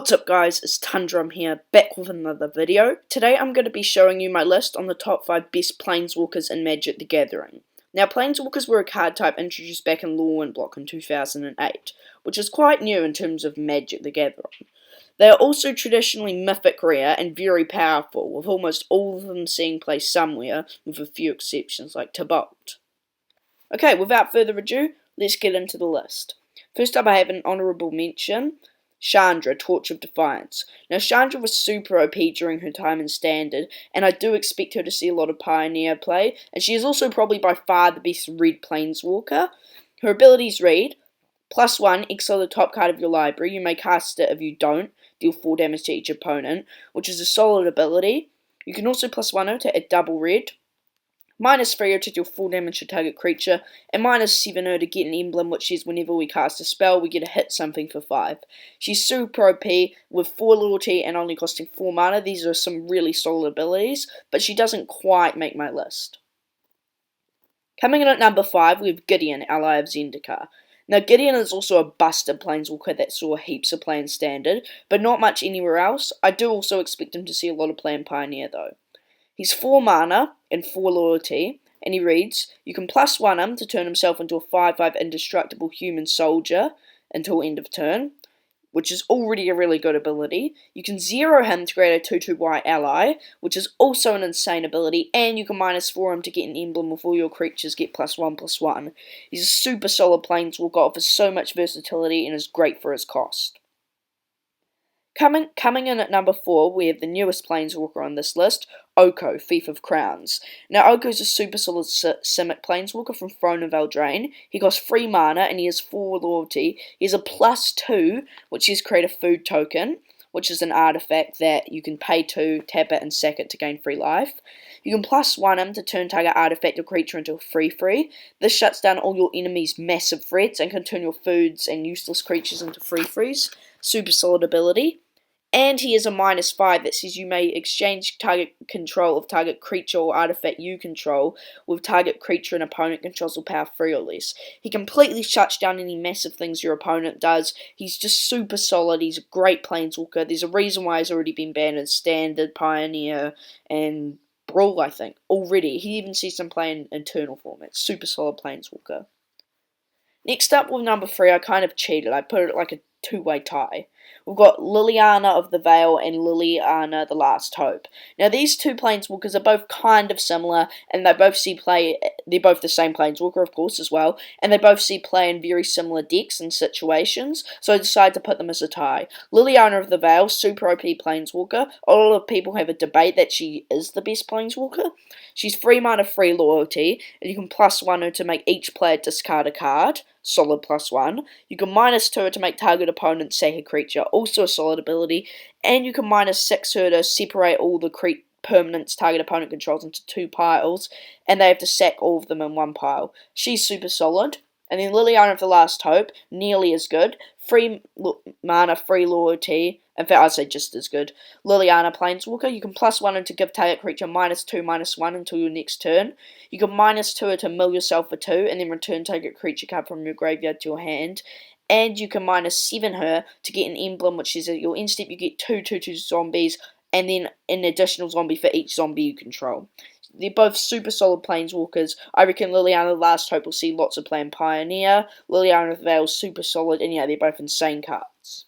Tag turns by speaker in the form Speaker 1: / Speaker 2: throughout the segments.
Speaker 1: What's up guys, it's Tundrum here, back with another video. Today I'm going to be showing you my list on the top 5 best Planeswalkers in Magic the Gathering. Now Planeswalkers were a card type introduced back in Lore and Block in 2008, which is quite new in terms of Magic the Gathering. They are also traditionally mythic rare and very powerful, with almost all of them seeing play somewhere, with a few exceptions like Tibalt. Okay, without further ado, let's get into the list. First up I have an honourable mention, Chandra, Torch of Defiance. Now Chandra was super OP during her time in Standard, and I do expect her to see a lot of Pioneer play, and she is also probably by far the best red Planeswalker. Her abilities read, +1, exile the top card of your library, you may cast it if you don't, deal 4 damage to each opponent, which is a solid ability. You can also +1 it to add double red, -3 to deal 4 damage to target creature, and -7 to get an emblem, which is whenever we cast a spell, we get to hit something for 5. She's super OP with 4 loyalty and only costing 4 mana. These are some really solid abilities, but she doesn't quite make my list. Coming in at number 5, we have Gideon, ally of Zendikar. Now Gideon is also a busted Planeswalker that saw heaps of play in Standard, but not much anywhere else. I do also expect him to see a lot of play in Pioneer though. He's 4 mana and 4 loyalty, and he reads, you can +1 him to turn himself into a 5/5 indestructible human soldier until end of turn, which is already a really good ability. You can 0 him to create a 2/2 white ally, which is also an insane ability, and you can -4 him to get an emblem with all your creatures get +1/+1. He's a super solid Planeswalker, offers so much versatility, and is great for his cost. Coming in at number 4, we have the newest Planeswalker on this list, Oko, Thief of Crowns. Now Oko's a super solid Simic Planeswalker from Throne of Eldraine. He costs 3 mana and he has 4 loyalty. He has a +2, which is create a food token, which is an artifact that you can pay to, tap it, and sack it to gain free life. You can +1 him to turn target artifact or creature into a 3/3. This shuts down all your enemies' massive threats and can turn your foods and useless creatures into 3/3s. Super solid ability. And he has a -5 that says you may exchange target control of target creature or artifact you control with target creature and opponent controls with power 3 or less. He completely shuts down any massive things your opponent does. He's just super solid. He's a great Planeswalker. There's a reason why he's already been banned in Standard, Pioneer, and Brawl, I think, already. He even sees some play in Eternal format. Super solid Planeswalker. Next up with number 3, I kind of cheated. I put it like a two-way tie. We've got Liliana of the Veil and Liliana the Last Hope. Now these two Planeswalkers are both kind of similar, and they both see play, they're both the same Planeswalker of course as well, and they both see play in very similar decks and situations, so I decided to put them as a tie. Liliana of the Veil, super OP Planeswalker. A lot of people have a debate that she is the best Planeswalker. She's 3 mana 3 loyalty, and you can +1 her to make each player discard a card. Solid +1. You can -2 her to make target opponent sack a creature, also a solid ability, and you can -6 her to separate all the permanents target opponent controls into 2 piles, and they have to sack all of them in 1 pile. She's super solid. And then Liliana of the Last Hope, nearly as good. 3 mana, 3 loyalty. In fact, I'd say just as good. Liliana Planeswalker, you can +1 her to give target creature -2/-1 until your next turn. You can -2 her to mill yourself for 2, and then return target creature card from your graveyard to your hand. And you can -7 her to get an emblem, which is at your end step you get 2/2/2 zombies, and then an additional zombie for each zombie you control. They're both super solid Planeswalkers. I reckon Liliana the Last Hope will see lots of play in Pioneer. Liliana of the Veil is super solid, and yeah, they're both insane cards.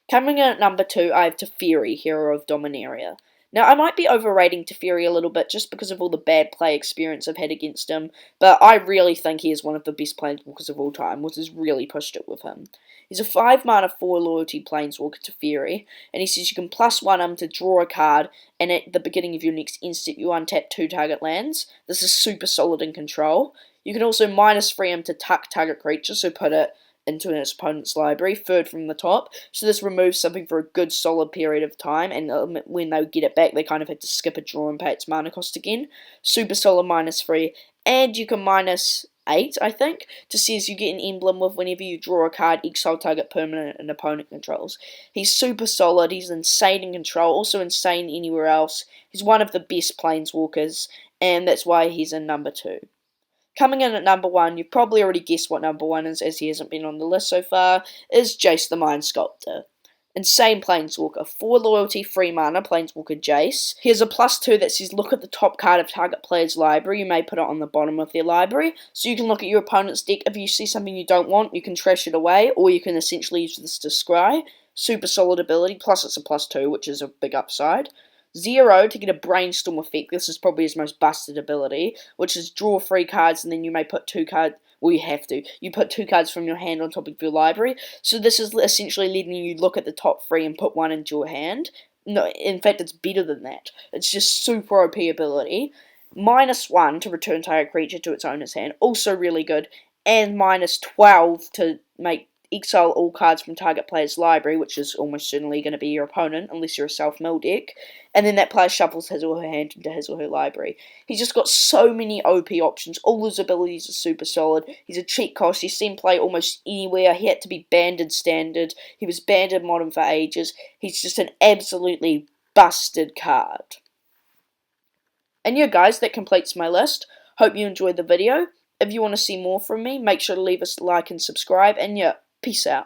Speaker 1: Coming in at number 2, I have Teferi, Hero of Dominaria. Now, I might be overrating Teferi a little bit just because of all the bad play experience I've had against him, but I really think he is one of the best Planeswalkers of all time, which has really pushed it with him. He's a 5 mana 4 loyalty Planeswalker Teferi, and he says you can +1 him to draw a card, and at the beginning of your next instant you untap 2 target lands. This is super solid in control. You can also -3 him to tuck target creature, so put it into his opponent's library, third from the top, so this removes something for a good solid period of time, and when they get it back they kind of have to skip a draw and pay its mana cost again. Super solid -3, and you can -8, I think, to see as you get an emblem with whenever you draw a card, exile target permanent and opponent controls. He's super solid, he's insane in control, also insane anywhere else. He's one of the best Planeswalkers, and that's why he's in number 2. Coming in at number 1, you've probably already guessed what number 1 is, as he hasn't been on the list so far, is Jace the Mind Sculptor. Insane Planeswalker, 4 loyalty, 3 mana, Planeswalker Jace. Here's a +2 that says look at the top card of target player's library. You may put it on the bottom of their library. So you can look at your opponent's deck. If you see something you don't want, you can trash it away, or you can essentially use this to scry. Super solid ability, plus it's a +2, which is a big upside. 0 to get a Brainstorm effect. This is probably his most busted ability, which is draw 3 cards and then you may put 2 cards. Well, you have to. You put 2 cards from your hand on top of your library. So this is essentially letting you look at the top 3 and put 1 into your hand. No, in fact, it's better than that. It's just super OP ability. -1 to return target creature to its owner's hand. Also really good. And -12 to make exile all cards from target player's library, which is almost certainly going to be your opponent, unless you're a self-mill deck. And then that player shuffles his or her hand into his or her library. He's just got so many OP options. All his abilities are super solid. He's a cheat cost. You see him play almost anywhere. He had to be banned in Standard. He was banned in Modern for ages. He's just an absolutely busted card. And yeah, guys, that completes my list. Hope you enjoyed the video. If you want to see more from me, make sure to leave us a like and subscribe. And yeah, peace out.